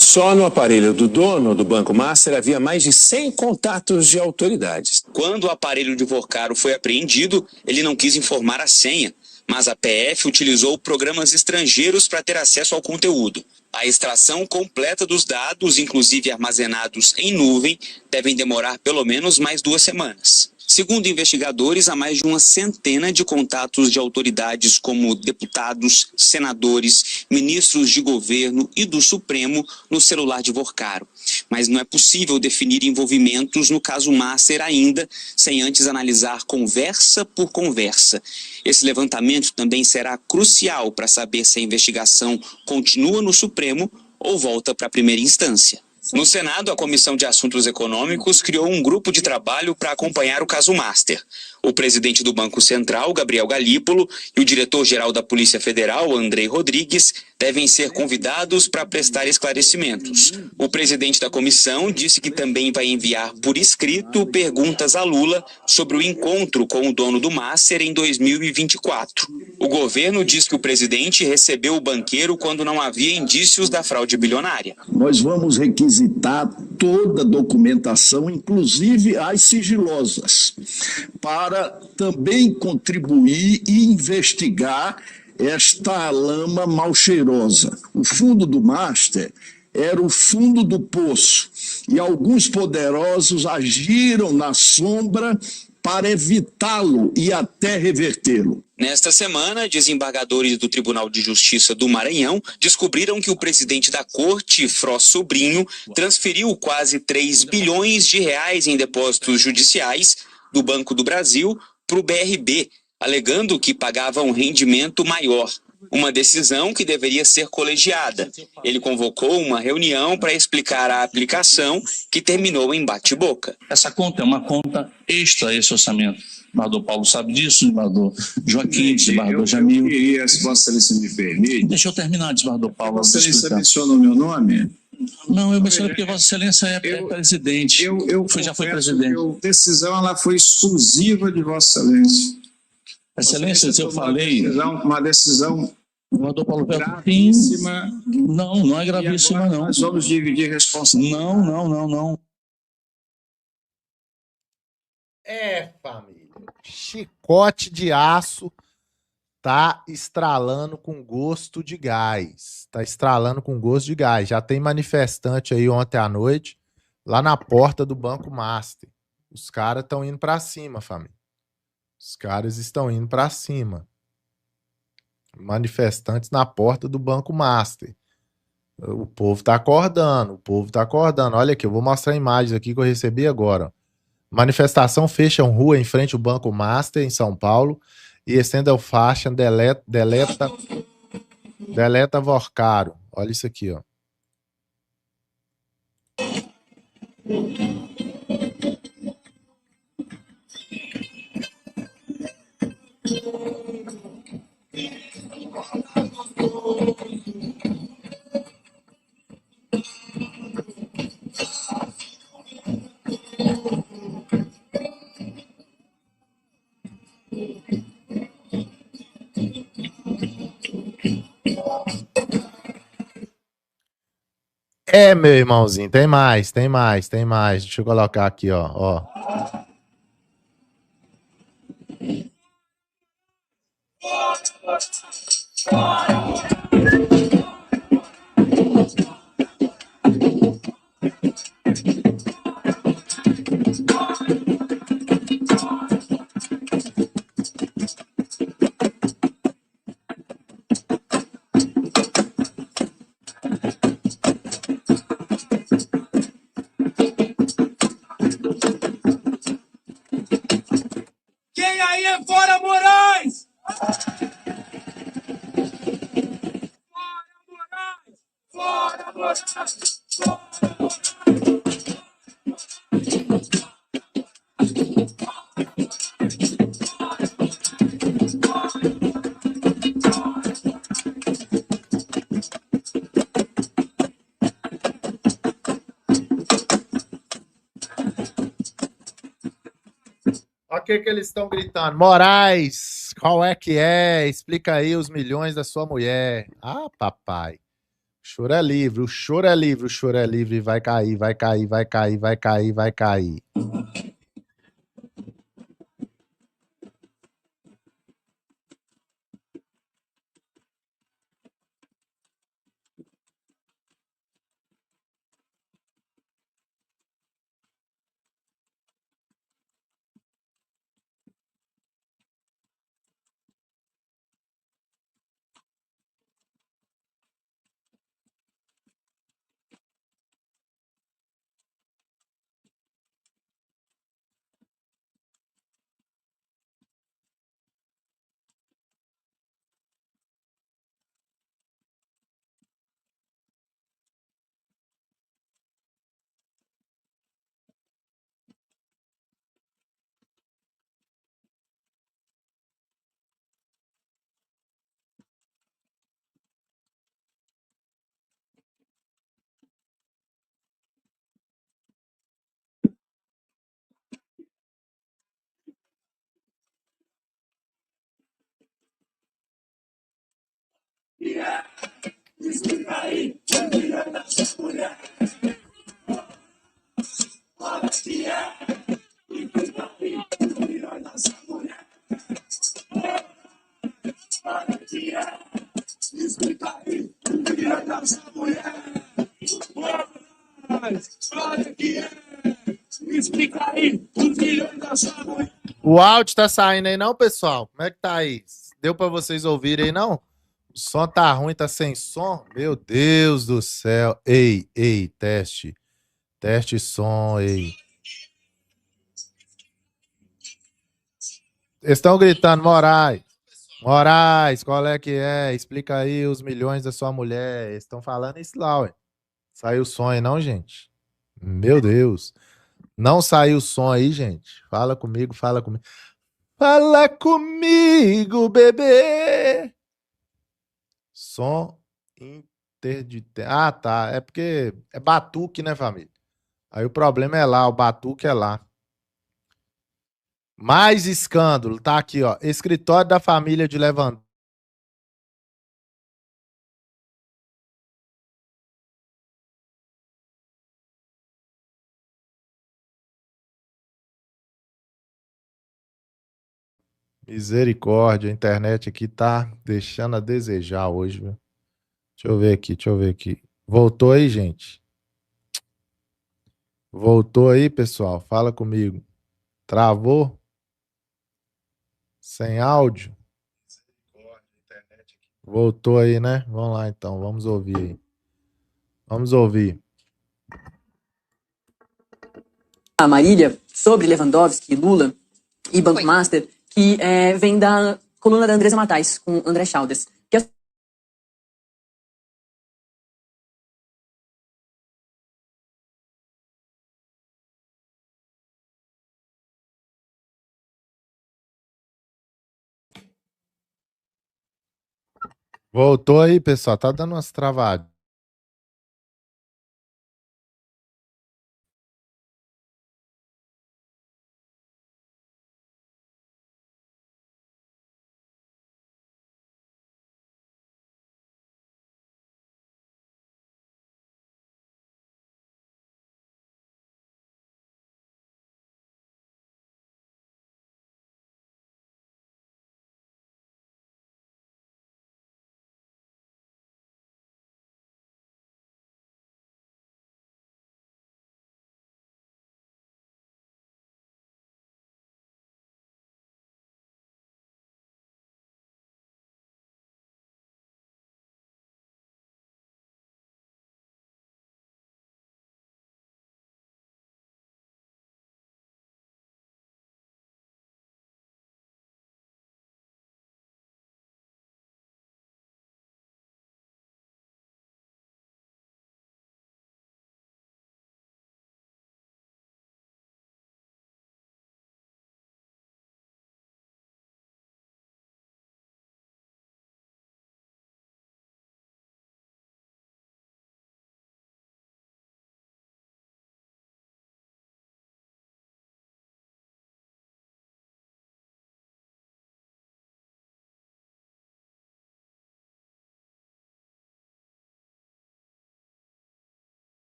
Só no aparelho do dono do Banco Master havia mais de 100 contatos de autoridades. Quando o aparelho de Vorcaro foi apreendido, ele não quis informar a senha, mas a PF utilizou programas estrangeiros para ter acesso ao conteúdo. A extração completa dos dados, inclusive armazenados em nuvem, devem demorar pelo menos mais 2 semanas. Segundo investigadores, há mais de uma centena de contatos de autoridades como deputados, senadores, ministros de governo e do Supremo no celular de Vorcaro. Mas não é possível definir envolvimentos no caso Master ainda, sem antes analisar conversa por conversa. Esse levantamento também será crucial para saber se a investigação continua no Supremo ou volta para a primeira instância. No Senado, a Comissão de Assuntos Econômicos criou um grupo de trabalho para acompanhar o caso Master. O presidente do Banco Central, Gabriel Galípolo, e o diretor-geral da Polícia Federal, Andrei Rodrigues, devem ser convidados para prestar esclarecimentos. O presidente da comissão disse que também vai enviar por escrito perguntas a Lula sobre o encontro com o dono do Master em 2024. O governo diz que o presidente recebeu o banqueiro quando não havia indícios da fraude bilionária. Nós vamos requisitar toda a documentação, inclusive as sigilosas, para também contribuir e investigar esta lama mal cheirosa. O fundo do Master era o fundo do poço e alguns poderosos agiram na sombra para evitá-lo e até revertê-lo. Nesta semana, desembargadores do Tribunal de Justiça do Maranhão descobriram que o presidente da corte, Fró Sobrinho, transferiu quase 3 bilhões de reais em depósitos judiciais do Banco do Brasil para o BRB, alegando que pagava um rendimento maior. Uma decisão que deveria ser colegiada. Ele convocou uma reunião para explicar a aplicação, que terminou em bate-boca. Essa conta é uma conta extra a esse orçamento. O desembargador Paulo sabe disso, o desembargador Joaquim, o desembargador Jamil. Eu queria, se Vossa Excelência me permite... Deixa eu terminar, desembargador Paulo. Vossa Excelência mencionou meu nome? Não, eu mencionei porque Vossa Excelência é presidente. Já foi presidente. A decisão ela foi exclusiva de Vossa Excelência. Excelência, eu falei... Uma decisão gravíssima. Não é gravíssima, não. Nós vamos dividir responsabilidade. Não. Família. Chicote de aço tá estralando com gosto de gás. Já tem manifestante aí ontem à noite, lá na porta do Banco Master. Os caras estão indo para cima, família. Os caras estão indo para cima. Manifestantes na porta do Banco Master. O povo tá acordando. Olha aqui, eu vou mostrar imagens aqui que eu recebi agora. Manifestação fecha rua em frente ao Banco Master, em São Paulo, e estende faixa, deleta Vorcaro. Olha isso aqui, ó. Meu irmãozinho, tem mais. Deixa eu colocar aqui, ó. Quem aí é fora Moraes? Fora Moraes! Olha o que eles estão gritando. Moraes, qual é que é? Explica aí os milhões da sua mulher. Ah, papai. O choro é livre. Vai cair. O áudio tá saindo aí não, pessoal? Como é que tá aí? Deu pra vocês ouvirem aí não? O som tá ruim, tá sem som? Meu Deus do céu. Ei, teste. Teste som, ei. Eles estão gritando, Moraes. Moraes, qual é que é? Explica aí os milhões da sua mulher. Eles estão falando isso lá, ué. Saiu o som aí não, gente? Meu Deus. Não saiu o som aí, gente? Fala comigo, fala comigo. Fala comigo, bebê. Som interditante. Ah, tá. É porque é batuque, né, família? Aí o problema é lá, o batuque é lá. Mais escândalo, tá aqui, ó. Escritório da família de Lewandowski. Misericórdia, a internet aqui tá deixando a desejar hoje, viu? Deixa eu ver aqui. Voltou aí, gente? Voltou aí, pessoal? Fala comigo. Travou? Sem áudio? Voltou aí, né? Vamos lá então, vamos ouvir aí. Vamos ouvir. A Marília sobre Lewandowski, Lula e Banco Master, que vem da coluna da Andresa Matais, com André Chaldas. Voltou aí, pessoal. Tá dando umas travadas.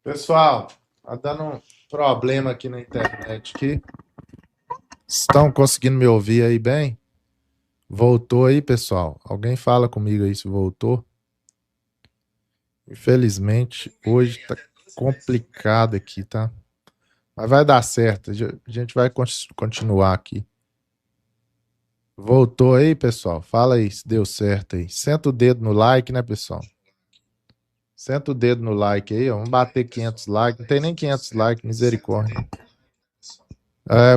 Pessoal, tá dando um problema aqui na internet aqui. Estão conseguindo me ouvir aí bem? Voltou aí, pessoal? Alguém fala comigo aí se voltou? Infelizmente, hoje tá complicado aqui, tá? Mas vai dar certo. A gente vai continuar aqui. Voltou aí, pessoal? Fala aí se deu certo aí. Senta o dedo no like, né, pessoal? Senta o dedo no like aí, ó. Vamos bater 500 likes. Não tem nem 500 likes, misericórdia.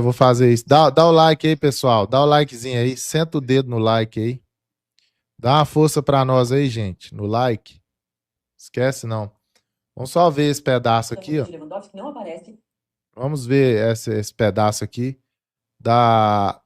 Vou fazer isso. Dá o like aí, pessoal. Dá o likezinho aí. Senta o dedo no like aí. Dá uma força pra nós aí, gente. No like. Esquece não. Vamos só ver esse pedaço aqui, ó. Vamos ver esse pedaço aqui da...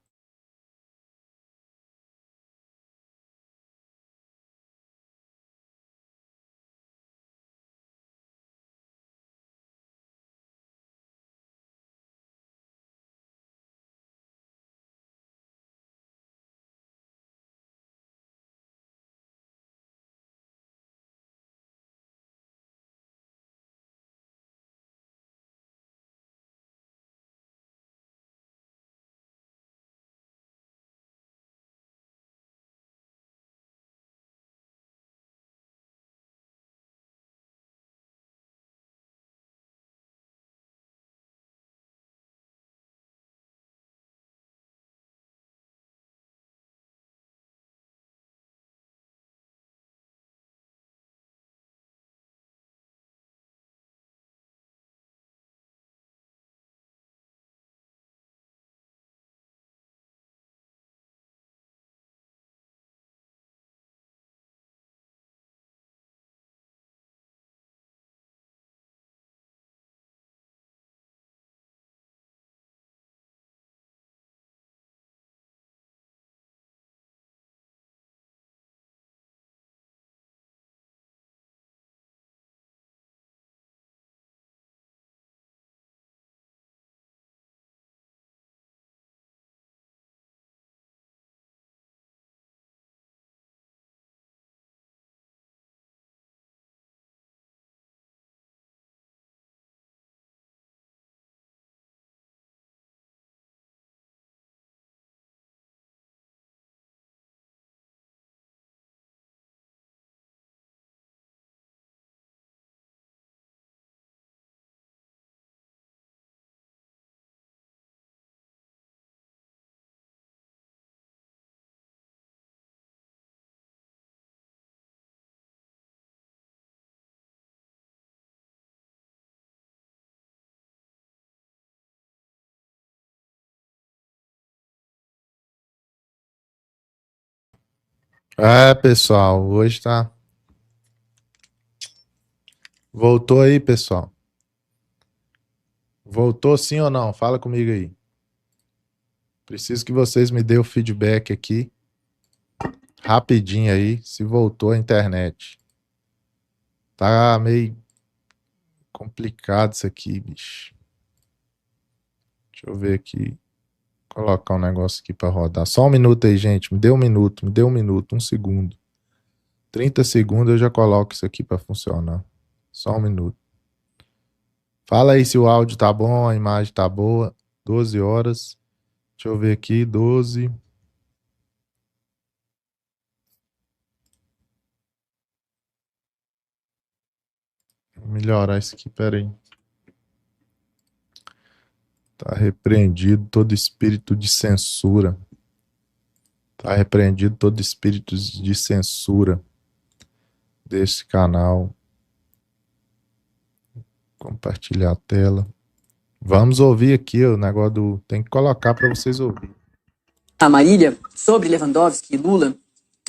pessoal, hoje tá... Voltou aí, pessoal? Voltou sim ou não? Fala comigo aí. Preciso que vocês me dêem o feedback aqui. Rapidinho aí, se voltou a internet. Tá meio complicado isso aqui, bicho. Deixa eu ver aqui. Colocar um negócio aqui pra rodar. Só um minuto aí, gente. Me dê um minuto, um segundo. 30 segundos eu já coloco isso aqui pra funcionar. Só um minuto. Fala aí se o áudio tá bom, a imagem tá boa. 12 horas. Deixa eu ver aqui, 12. Vou melhorar isso aqui, pera aí. Tá repreendido todo espírito de censura. Tá repreendido todo espírito de censura desse canal. Compartilhar a tela. Vamos ouvir aqui o negócio do... Tem que colocar para vocês ouvirem. A Marília, sobre Lewandowski, Lula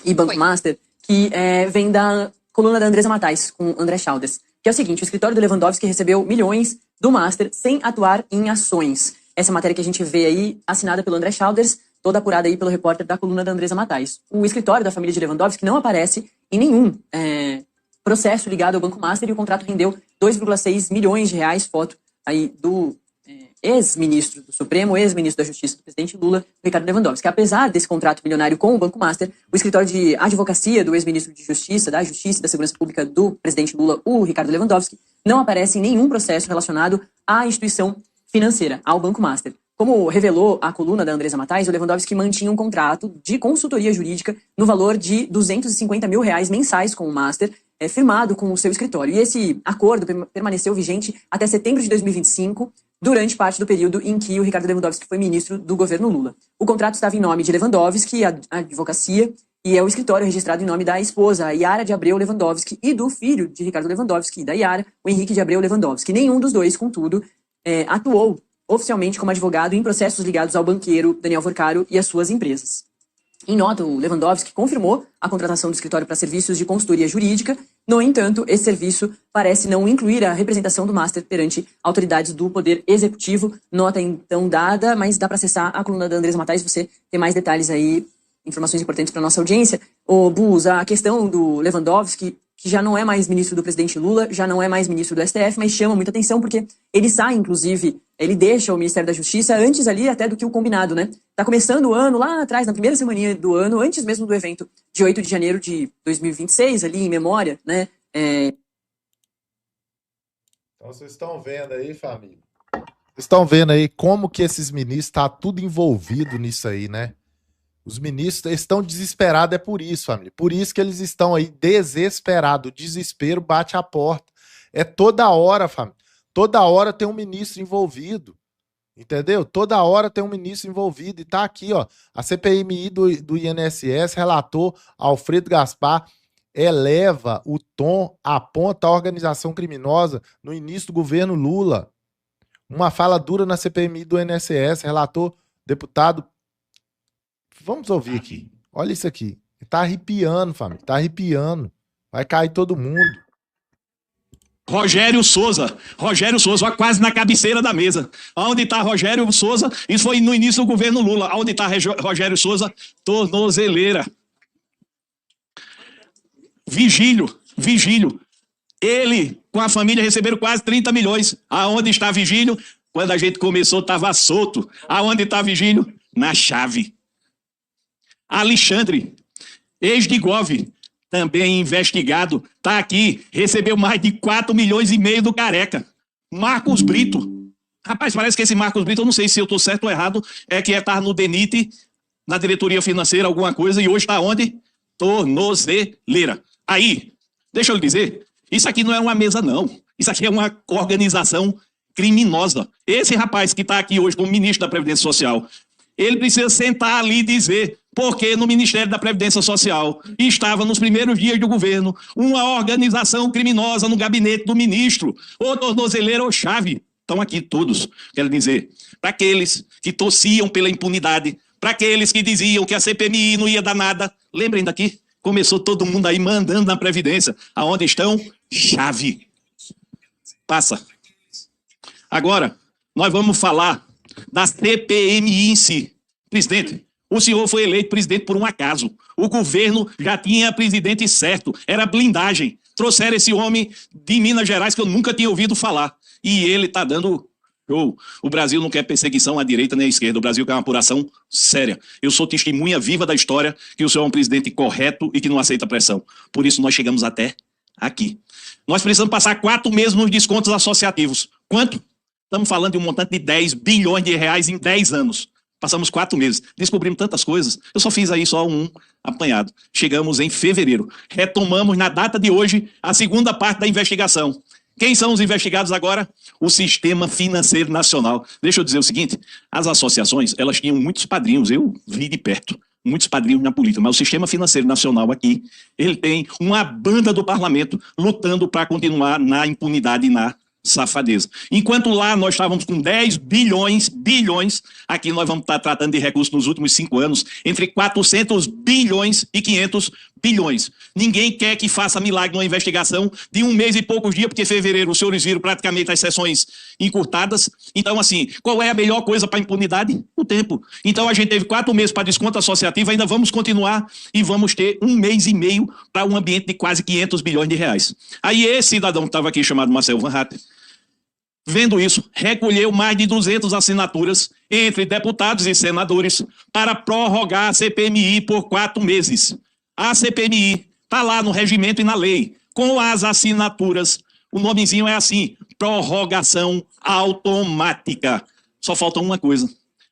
e Banco Master, que vem da coluna da Andresa Matais, com André Chaldas. Que é o seguinte, o escritório do Lewandowski recebeu milhões do Master sem atuar em ações. Essa matéria que a gente vê aí, assinada pelo André Chaldas, toda apurada aí pelo repórter da coluna da Andresa Matais. O escritório da família de Lewandowski não aparece em nenhum processo ligado ao Banco Master e o contrato rendeu 2,6 milhões de reais, foto aí do ex-ministro do Supremo, ex-ministro da Justiça do presidente Lula, Ricardo Lewandowski. Apesar desse contrato milionário com o Banco Master, o escritório de advocacia do ex-ministro de Justiça, da Justiça e da Segurança Pública do presidente Lula, o Ricardo Lewandowski, não aparece em nenhum processo relacionado à instituição financeira, ao Banco Master. Como revelou a coluna da Andresa Matais, o Lewandowski mantinha um contrato de consultoria jurídica no valor de R$250 mil mensais com o Master, firmado com o seu escritório. E esse acordo permaneceu vigente até setembro de 2025, durante parte do período em que o Ricardo Lewandowski foi ministro do governo Lula. O contrato estava em nome de Lewandowski, a advocacia, e é o escritório registrado em nome da esposa, a Yara de Abreu Lewandowski, e do filho de Ricardo Lewandowski e da Yara, o Henrique de Abreu Lewandowski. Nenhum dos dois, contudo, atuou oficialmente como advogado em processos ligados ao banqueiro Daniel Vorcaro e às suas empresas. Em nota, o Lewandowski confirmou a contratação do escritório para serviços de consultoria jurídica. No entanto, esse serviço parece não incluir a representação do Master perante autoridades do Poder Executivo. Nota então dada, mas dá para acessar a coluna da Andresa Matais, você tem mais detalhes aí, informações importantes para nossa audiência. O Bus, a questão do Lewandowski, que já não é mais ministro do presidente Lula, já não é mais ministro do STF, mas chama muita atenção porque ele sai, inclusive, ele deixa o Ministério da Justiça antes ali até do que o combinado, né? Tá começando o ano, lá atrás, na primeira semaninha do ano, antes mesmo do evento de 8 de janeiro de 2026, ali em memória, né? Então vocês estão vendo aí, família? Vocês estão vendo aí como que esses ministros estão tudo envolvido nisso aí, né? Os ministros estão desesperados, é por isso, família. Por isso que eles estão aí desesperados. O desespero bate a porta. É toda hora, família. Toda hora tem um ministro envolvido. Entendeu? Toda hora tem um ministro envolvido. E tá aqui, ó. A CPMI do INSS, relator Alfredo Gaspar, eleva o tom, aponta a organização criminosa no início do governo Lula. Uma fala dura na CPMI do INSS, relator deputado. Vamos ouvir aqui. Olha isso aqui. Tá arrepiando, família. Tá arrepiando. Vai cair todo mundo. Rogério Souza, ó, quase na cabeceira da mesa. Onde está Rogério Souza? Isso foi no início do governo Lula. Onde está Rogério Souza? Tornozeleira. Vigílio. Ele, com a família, receberam quase 30 milhões. Aonde está Vigílio? Quando a gente começou, estava solto. Aonde está Vigílio? Na chave. Alexandre, ex-Digov, também investigado, tá aqui, recebeu mais de 4,5 milhões do Careca. Marcos Brito. Rapaz, parece que esse Marcos Brito, eu não sei se eu tô certo ou errado, é que estar no DENIT, na diretoria financeira, alguma coisa, e hoje tá onde? Tornozeleira. Aí, deixa eu lhe dizer, isso aqui não é uma mesa, não. Isso aqui é uma organização criminosa. Esse rapaz que tá aqui hoje como ministro da Previdência Social, ele precisa sentar ali e dizer porque no Ministério da Previdência Social estava nos primeiros dias do governo uma organização criminosa no gabinete do ministro, ou tornozeleira ou chave. Estão aqui todos, quero dizer, para aqueles que torciam pela impunidade, para aqueles que diziam que a CPMI não ia dar nada. Lembrem daqui, começou todo mundo aí mandando na Previdência. Aonde estão? Chave. Passa. Agora, nós vamos falar da CPMI em si. Presidente, o senhor foi eleito presidente por um acaso. O governo já tinha presidente certo. Era blindagem. Trouxeram esse homem de Minas Gerais que eu nunca tinha ouvido falar. E ele está dando show. O Brasil não quer perseguição à direita nem à esquerda. O Brasil quer uma apuração séria. Eu sou testemunha viva da história que o senhor é um presidente correto e que não aceita pressão. Por isso nós chegamos até aqui. Nós precisamos passar 4 meses nos descontos associativos. Quanto? Estamos falando de um montante de 10 bilhões de reais em 10 anos. Passamos 4 meses, descobrimos tantas coisas. Eu só fiz aí só um apanhado. Chegamos em fevereiro. Retomamos na data de hoje a segunda parte da investigação. Quem são os investigados agora? O Sistema Financeiro Nacional. Deixa eu dizer o seguinte, as associações, elas tinham muitos padrinhos, eu vi de perto, muitos padrinhos na política, mas o Sistema Financeiro Nacional aqui, ele tem uma banda do parlamento lutando para continuar na impunidade e na safadeza. Enquanto lá nós estávamos com 10 bilhões, aqui nós vamos estar tratando de recursos nos últimos 5 anos, entre 400 bilhões e 500 bilhões. Ninguém quer que faça milagre numa investigação de 1 mês e poucos dias, porque em fevereiro os senhores viram praticamente as sessões encurtadas. Então, assim, qual é a melhor coisa para a impunidade? O tempo. Então, a gente teve 4 meses para desconto associativo, ainda vamos continuar e vamos ter 1 mês e meio para um ambiente de quase 500 bilhões de reais. Aí esse cidadão que estava aqui, chamado Marcel Van Hatten, vendo isso, recolheu mais de 200 assinaturas entre deputados e senadores para prorrogar a CPMI por 4 meses. A CPMI está lá no regimento e na lei, com as assinaturas O nomezinho é assim, prorrogação automática. Só falta uma coisa.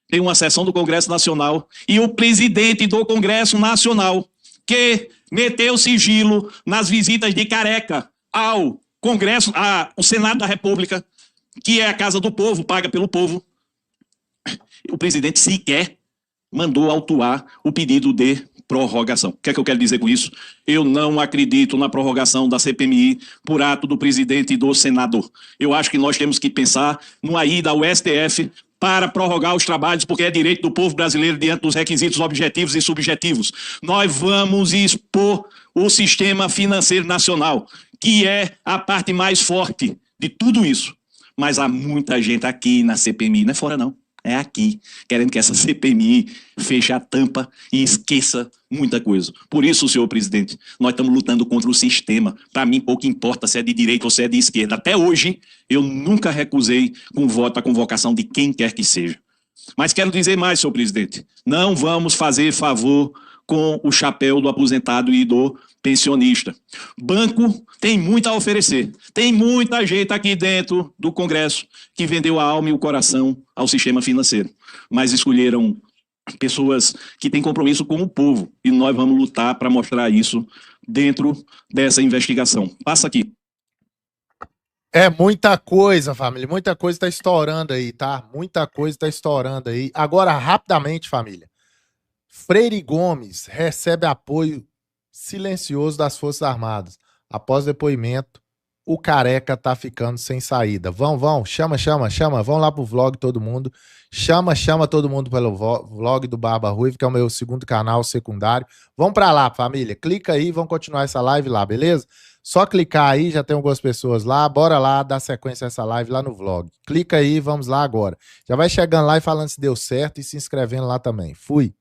Tem uma sessão do Congresso Nacional e o presidente do Congresso Nacional, que meteu sigilo nas visitas de Careca ao Congresso, ao Senado da República, que é a casa do povo, paga pelo povo. O presidente sequer mandou autuar o pedido de prorrogação. O que é que eu quero dizer com isso? Eu não acredito na prorrogação da CPMI por ato do presidente e do senador. Eu acho que nós temos que pensar numa ida ao STF para prorrogar os trabalhos, porque é direito do povo brasileiro diante dos requisitos objetivos e subjetivos. Nós vamos expor o sistema financeiro nacional, que é a parte mais forte de tudo isso. Mas há muita gente aqui na CPMI, não é fora não, é aqui, querendo que essa CPMI feche a tampa e esqueça muita coisa. Por isso, senhor presidente, nós estamos lutando contra o sistema. Para mim, pouco importa se é de direita ou se é de esquerda. Até hoje, eu nunca recusei com voto a convocação de quem quer que seja. Mas quero dizer mais, senhor presidente, não vamos fazer favor com o chapéu do aposentado e do pensionista. Banco tem muito a oferecer. Tem muita gente aqui dentro do Congresso que vendeu a alma e o coração ao sistema financeiro. Mas escolheram pessoas que têm compromisso com o povo. E nós vamos lutar para mostrar isso dentro dessa investigação. Passa aqui. É muita coisa, família. Muita coisa está estourando aí, tá? Muita coisa está estourando aí. Agora, rapidamente, família. Freire Gomes recebe apoio silencioso das Forças Armadas. Após depoimento, o Careca tá ficando sem saída. Vão, chama, vão lá pro vlog todo mundo. Chama todo mundo pelo vlog do Barba Ruiva, que é o meu segundo canal secundário. Vão pra lá, família. Clica aí, vão continuar essa live lá, beleza? Só clicar aí, já tem algumas pessoas lá. Bora lá dar sequência a essa live lá no vlog. Clica aí, vamos lá agora. Já vai chegando lá e falando se deu certo e se inscrevendo lá também. Fui.